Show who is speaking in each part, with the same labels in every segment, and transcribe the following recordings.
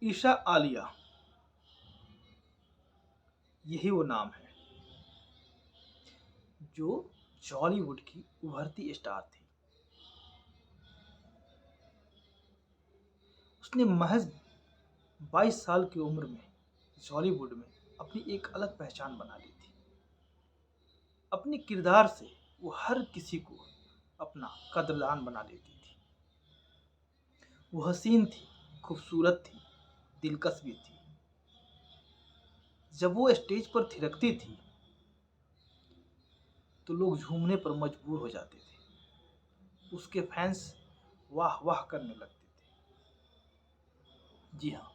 Speaker 1: ईशा आलिया, यही वो नाम है जो जॉलीवुड की उभरती स्टार थी। उसने महज 22 साल की उम्र में जॉलीवुड में अपनी एक अलग पहचान बना ली थी। अपने किरदार से वो हर किसी को अपना कदरदान बना लेती थी। वो हसीन थी, खूबसूरत थी, दिलकश भी थी। जब वो स्टेज पर थिरकती थी तो लोग झूमने पर मजबूर हो जाते थे। उसके फैंस वाह वाह करने लगते थे। जी हाँ,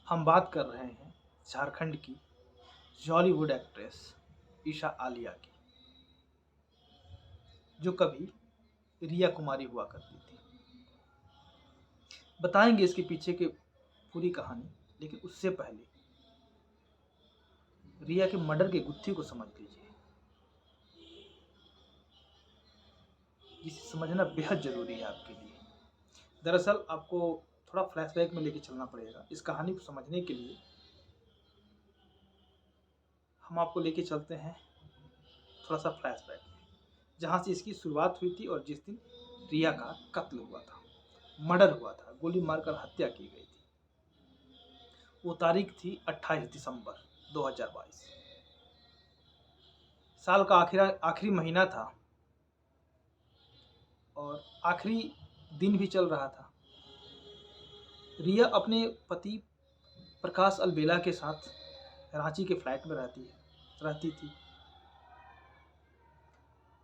Speaker 1: हम बात कर रहे हैं झारखंड की जॉलीवुड एक्ट्रेस ईशा आलिया की, जो कभी रिया कुमारी हुआ करती थी। बताएंगे इसके पीछे की पूरी कहानी, लेकिन उससे पहले रिया के मर्डर की गुत्थी को समझ लीजिए, जिसे समझना बेहद जरूरी है आपके लिए। दरअसल आपको थोड़ा फ्लैशबैक में लेके चलना पड़ेगा इस कहानी को समझने के लिए। हम आपको लेके चलते हैं थोड़ा सा फ्लैशबैक में, जहाँ से इसकी शुरुआत हुई थी और जिस दिन रिया का कत्ल हुआ था, मर्डर हुआ था, गोली मारकर हत्या की गई थी। वो तारीख थी 28 दिसंबर 2022। साल का आखिरी महीना था और आखिरी दिन भी चल रहा था। रिया अपने पति प्रकाश अलबेला के साथ रांची के फ्लैट में रहती थी।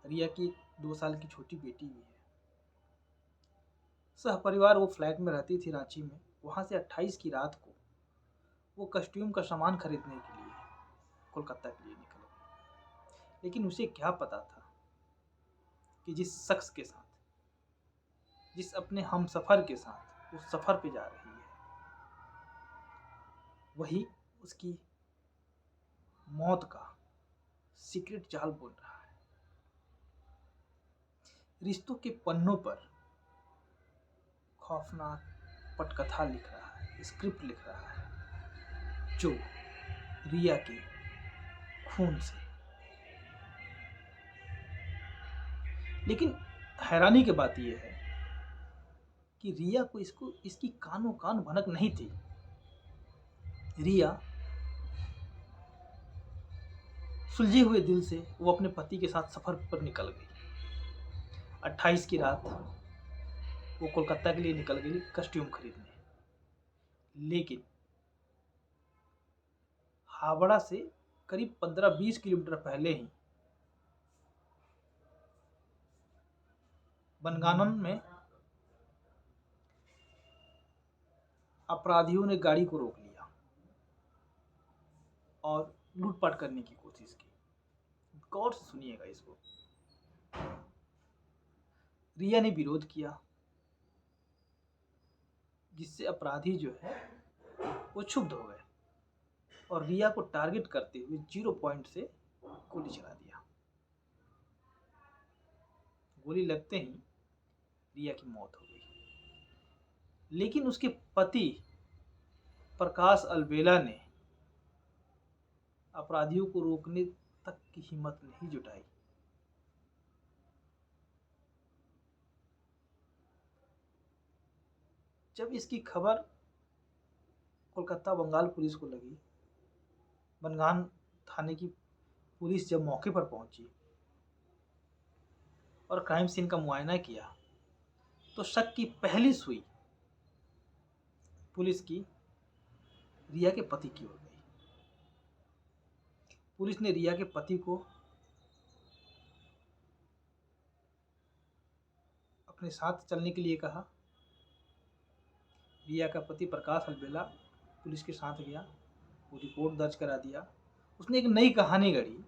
Speaker 1: रिया की 2 साल की छोटी बेटी भी है। सह परिवार वो फ्लैट में रहती थी रांची में। वहाँ से 28 की रात को वो कस्ट्यूम का सामान खरीदने के लिए कोलकाता के लिए निकल गई। लेकिन उसे क्या पता था कि जिस शख्स के साथ, जिस अपने हम सफ़र के साथ वो सफ़र पे जा रही है, वही उसकी मौत का सीक्रेट जाल बोल रहा है। रिश्तों के पन्नों पर खौफनाक पटकथा लिख रहा है, स्क्रिप्ट लिख रहा है, जो रिया के खून से। लेकिन हैरानी की बात यह है कि रिया को इसकी कानो कान भनक नहीं थी। रिया सुलझे हुए दिल से वो अपने पति के साथ सफर पर निकल गई। 28 की रात वो कोलकाता के लिए निकल गई कस्ट्यूम खरीदने। लेकिन हावड़ा से करीब 15-20 किलोमीटर पहले ही बनगानन में अपराधियों ने गाड़ी को रोक लिया और लूटपाट करने की कोशिश की। गौर से सुनिएगा इसको। रिया ने विरोध किया, जिससे अपराधी जो है वो क्षुब्ध हो गए और रिया को टारगेट करते हुए 0 पॉइंट से गोली चला दिया। गोली लगते ही रिया की मौत हो गई। लेकिन उसके पति प्रकाश अलबेला ने अपराधियों को रोकने तक की हिम्मत नहीं जुटाई। जब इसकी खबर कोलकाता बंगाल पुलिस को लगी, बनगान थाने की पुलिस जब मौके पर पहुंची और क्राइम सीन का मुआयना किया, तो शक की पहली सुई पुलिस की रिया के पति की ओर गई। पुलिस ने रिया के पति को अपने साथ चलने के लिए कहा। रिया का पति प्रकाश अलबेला पुलिस के साथ गया, वो रिपोर्ट दर्ज करा दिया। उसने एक नई कहानी गढ़ी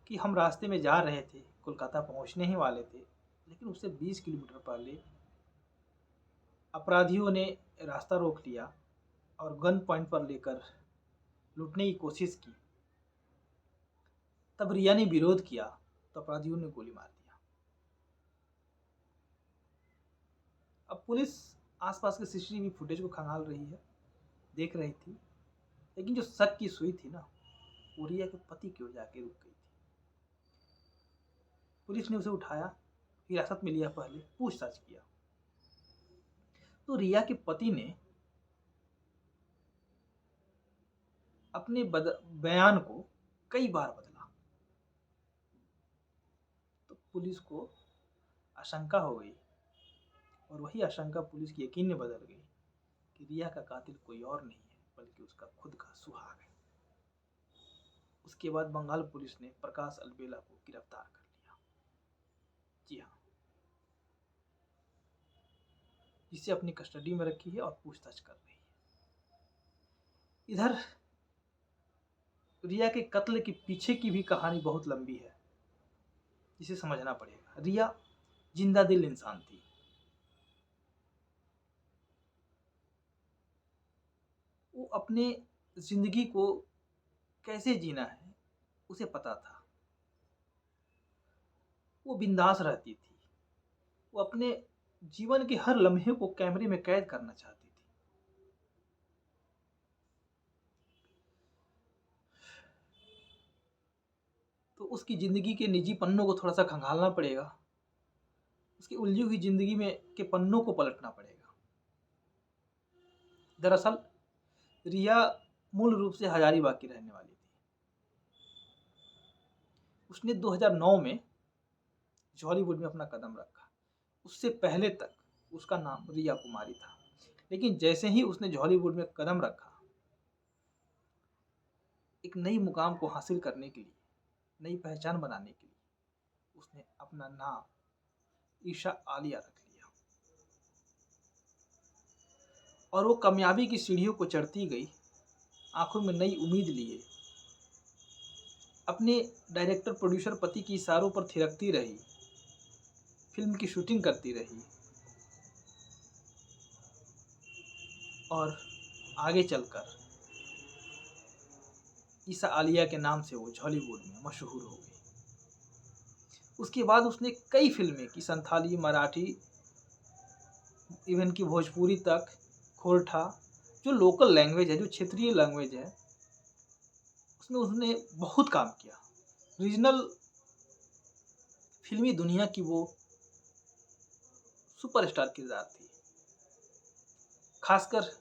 Speaker 1: कि हम रास्ते में जा रहे थे, कोलकाता पहुंचने ही वाले थे, लेकिन उससे 20 किलोमीटर पहले अपराधियों ने रास्ता रोक लिया और गन पॉइंट पर लेकर लूटने की कोशिश की। तब रिया ने विरोध किया तो अपराधियों ने गोली मार दिया। अब पुलिस आसपास के सीसीटीवी फुटेज को खंगाल रही है, देख रही थी, लेकिन जो शक की सुई थी ना, वो रिया के पति की ओर जाके रुक गई थी। पुलिस ने उसे उठाया, हिरासत में लिया, पहले पूछताछ किया। तो रिया के पति ने अपने बयान को कई बार बदला। तो पुलिस को आशंका हो गई, और वही आशंका पुलिस की यकीन में बदल गई कि रिया का कातिल कोई और नहीं है बल्कि उसका खुद का सुहाग है। उसके बाद बंगाल पुलिस ने प्रकाश अलबेला को गिरफ्तार कर लिया। जी हाँ, जिसे अपनी कस्टडी में रखी है और पूछताछ कर रही है। इधर रिया के कत्ल के पीछे की भी कहानी बहुत लंबी है, जिसे समझना पड़ेगा। रिया जिंदा दिल इंसान थी। वो अपने जिंदगी को कैसे जीना है उसे पता था। वो बिंदास रहती थी। वो अपने जीवन के हर लम्हे को कैमरे में कैद करना चाहती थी। तो उसकी जिंदगी के निजी पन्नों को थोड़ा सा खंगालना पड़ेगा। उसकी उलझी हुई जिंदगी में के पन्नों को पलटना पड़ेगा। दरअसल रिया मूल रूप से हजारीबाग की रहने वाली थी। उसने 2009 में हॉलीवुड में अपना कदम रखा। उससे पहले तक उसका नाम रिया कुमारी था, लेकिन जैसे ही उसने हॉलीवुड में कदम रखा, एक नई मुकाम को हासिल करने के लिए, नई पहचान बनाने के लिए, उसने अपना नाम ईशा आलिया रख लिया। और वो कामयाबी की सीढ़ियों को चढ़ती गई, आंखों में नई उम्मीद लिए, अपने डायरेक्टर प्रोड्यूसर पति के इशारों पर थिरकती रही, फिल्म की शूटिंग करती रही, और आगे चलकर ईशा आलिया के नाम से वो हॉलीवुड में मशहूर हो गई। उसके बाद उसने कई फिल्में की, संथाली, मराठी, इवन की भोजपुरी तक, खोरठा, जो लोकल लैंग्वेज है, जो क्षेत्रीय लैंग्वेज है, उसमें उसने बहुत काम किया। रीजनल फिल्मी दुनिया की वो सुपरस्टार किरदार थी। खासकर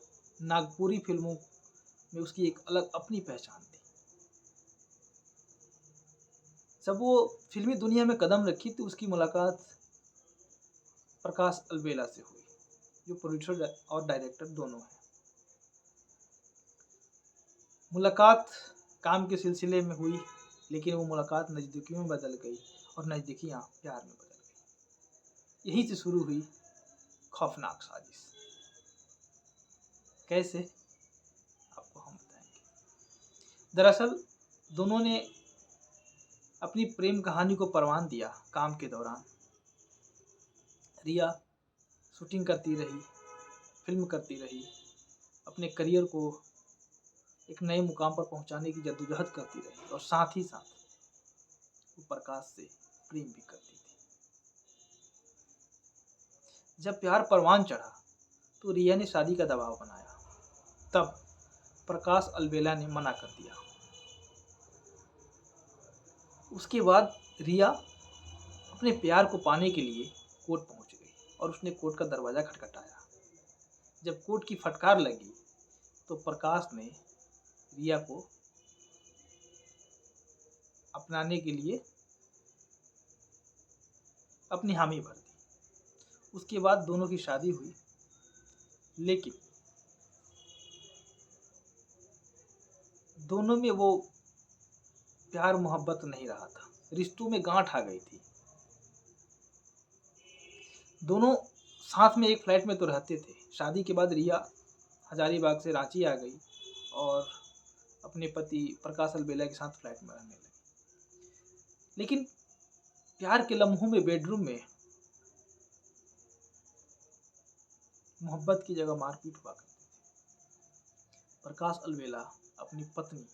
Speaker 1: नागपुरी फिल्मों में उसकी एक अलग अपनी पहचान थी। जब वो फिल्मी दुनिया में कदम रखी तो उसकी मुलाकात प्रकाश अलबेला से हुई, जो प्रोड्यूसर और डायरेक्टर दोनों हैं। मुलाकात काम के सिलसिले में हुई, लेकिन वो मुलाकात नज़दीकियों में बदल गई, और नज़दीकियाँ प्यार में बदल गई। यहीं से शुरू हुई खौफनाक साजिश। कैसे, आपको हम बताएंगे। दरअसल दोनों ने अपनी प्रेम कहानी को परवान दिया काम के दौरान। रिया शूटिंग करती रही, फिल्म करती रही, अपने करियर को एक नए मुकाम पर पहुंचाने की जद्दोजहद करती रही, और साथ ही साथ वो प्रकाश से प्रेम भी करती थी। जब प्यार परवान चढ़ा तो रिया ने शादी का दबाव बनाया। तब प्रकाश अलबेला ने मना कर दिया। उसके बाद रिया अपने प्यार को पाने के लिए कोर्ट पहुंच गई, और उसने कोर्ट का दरवाज़ा खटखटाया। जब कोर्ट की फटकार लगी तो प्रकाश ने रिया को अपनाने के लिए अपनी हामी भर दी। उसके बाद दोनों की शादी हुई, लेकिन दोनों में वो प्यार मोहब्बत नहीं रहा था। रिश्तों में गांठ आ गई थी। दोनों साथ में एक फ्लैट में तो रहते थे। शादी के बाद रिया हजारीबाग से रांची आ गई और अपने पति प्रकाश अलबेला के साथ फ्लैट में रहने लगी। लेकिन प्यार के लम्हों में बेडरूम में मोहब्बत की जगह मारपीट हुआ करती थी। प्रकाश अलबेला अपनी पत्नी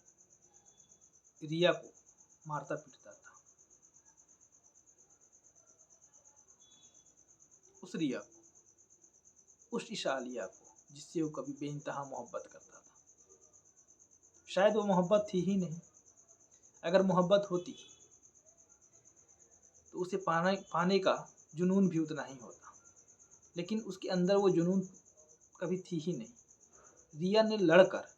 Speaker 1: रिया को मारता पीटता था। उस रिया को, उस ईशा आलिया को, जिससे वो कभी बेइंतहा मोहब्बत करता था। शायद वो मोहब्बत थी ही नहीं। अगर मोहब्बत होती तो उसे पाने का जुनून भी उतना ही होता, लेकिन उसके अंदर वो जुनून कभी थी ही नहीं। रिया ने लड़कर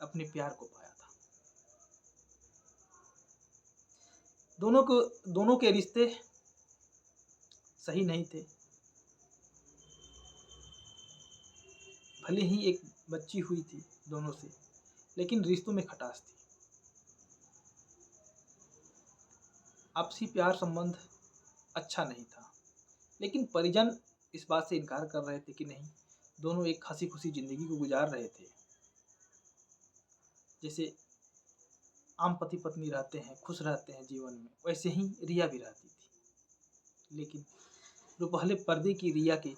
Speaker 1: अपने प्यार को पाया था। दोनों के रिश्ते सही नहीं थे। भले ही एक बच्ची हुई थी दोनों से, लेकिन रिश्तों में खटास थी। आपसी प्यार संबंध अच्छा नहीं था, लेकिन परिजन इस बात से इनकार कर रहे थे कि नहीं, दोनों एक हंसी खुशी जिंदगी को गुजार रहे थे, जैसे आम पति पत्नी रहते हैं, खुश रहते हैं जीवन में, वैसे ही रिया भी रहती थी। लेकिन जो पहले पर्दे की रिया की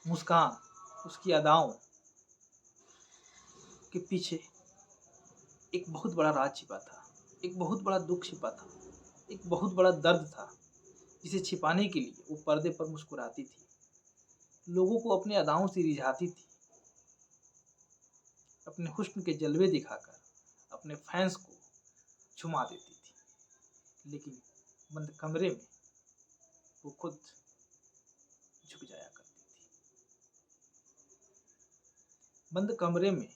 Speaker 1: मुस्कान, उसकी अदाओं के पीछे एक बहुत बड़ा राज छिपा था, एक बहुत बड़ा दुख छिपा था, एक बहुत बड़ा दर्द था, जिसे छिपाने के लिए वो पर्दे पर मुस्कुराती थी, लोगों को अपने अदाओं से रिझाती थी, अपने हुस्न के जलवे दिखाकर अपने फैंस को झुमा देती थी। लेकिन बंद कमरे में वो खुद झुक जाया करती थी। बंद कमरे में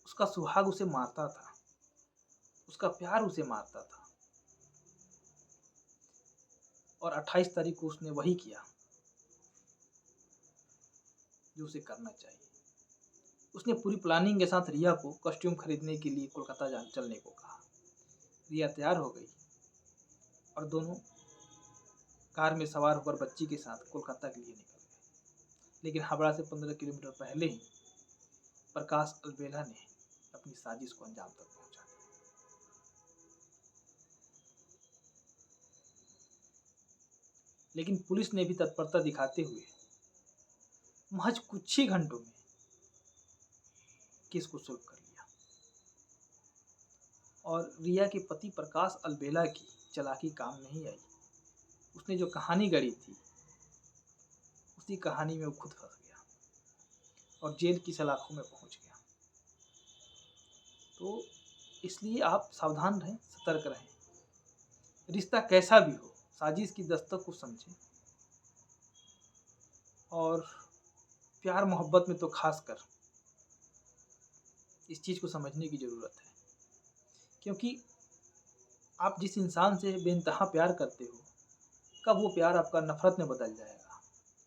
Speaker 1: उसका सुहाग उसे मारता था, उसका प्यार उसे मारता था, और 28 तारीख को उसने वही किया जो उसे करना चाहिए। उसने पूरी प्लानिंग के साथ रिया को कॉस्ट्यूम खरीदने के लिए कोलकाता चलने को कहा। रिया तैयार हो गई और दोनों कार में सवार होकर बच्ची के साथ कोलकाता के लिए निकल गए। लेकिन हावड़ा से 15 किलोमीटर पहले ही प्रकाश अलबेला ने अपनी साजिश को अंजाम तक पहुंचा दिया। लेकिन पुलिस ने भी तत्परता दिखाते हुए महज कुछ ही घंटों में केस को सुलझ कर लिया, और रिया के पति प्रकाश अलबेला की चालाकी काम नहीं आई। उसने जो कहानी गढ़ी थी, उसी कहानी में वो खुद फंस गया और जेल की सलाखों में पहुंच गया। तो इसलिए आप सावधान रहें, सतर्क रहें। रिश्ता कैसा भी हो, साजिश की दस्तक को समझें, और प्यार मोहब्बत में तो खासकर इस चीज़ को समझने की ज़रूरत है, क्योंकि आप जिस इंसान से बेइंतहा प्यार करते हो, कब वो प्यार आपका नफरत में बदल जाएगा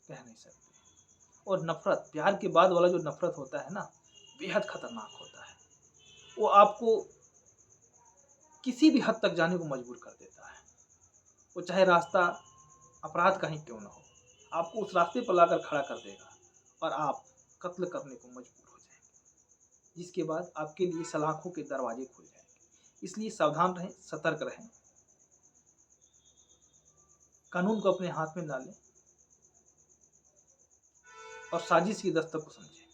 Speaker 1: कह नहीं सकते। और नफरत, प्यार के बाद वाला जो नफरत होता है ना, बेहद खतरनाक होता है। वो आपको किसी भी हद तक जाने को मजबूर कर देता है। वो चाहे रास्ता अपराध का ही क्यों ना हो, आपको उस रास्ते पर लाकर खड़ा कर देगा और आप कत्ल करने को मजबूर हो जाएंगे, जिसके बाद आपके लिए सलाखों के दरवाजे खुल जाएंगे। इसलिए सावधान रहें, सतर्क रहें, कानून को अपने हाथ में ना लें, और साजिश की दस्तक को समझें।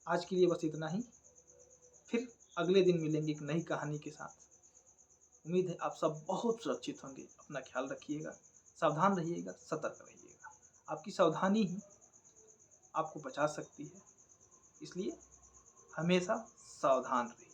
Speaker 1: आज के लिए बस इतना ही। फिर अगले दिन मिलेंगे एक नई कहानी के साथ। उम्मीद है आप सब बहुत सुरक्षित होंगे। अपना ख्याल रखिएगा, सावधान रहिएगा, सतर्क रहिएगा। आपकी सावधानी ही आपको बचा सकती है, इसलिए हमेशा सावधान रहिए।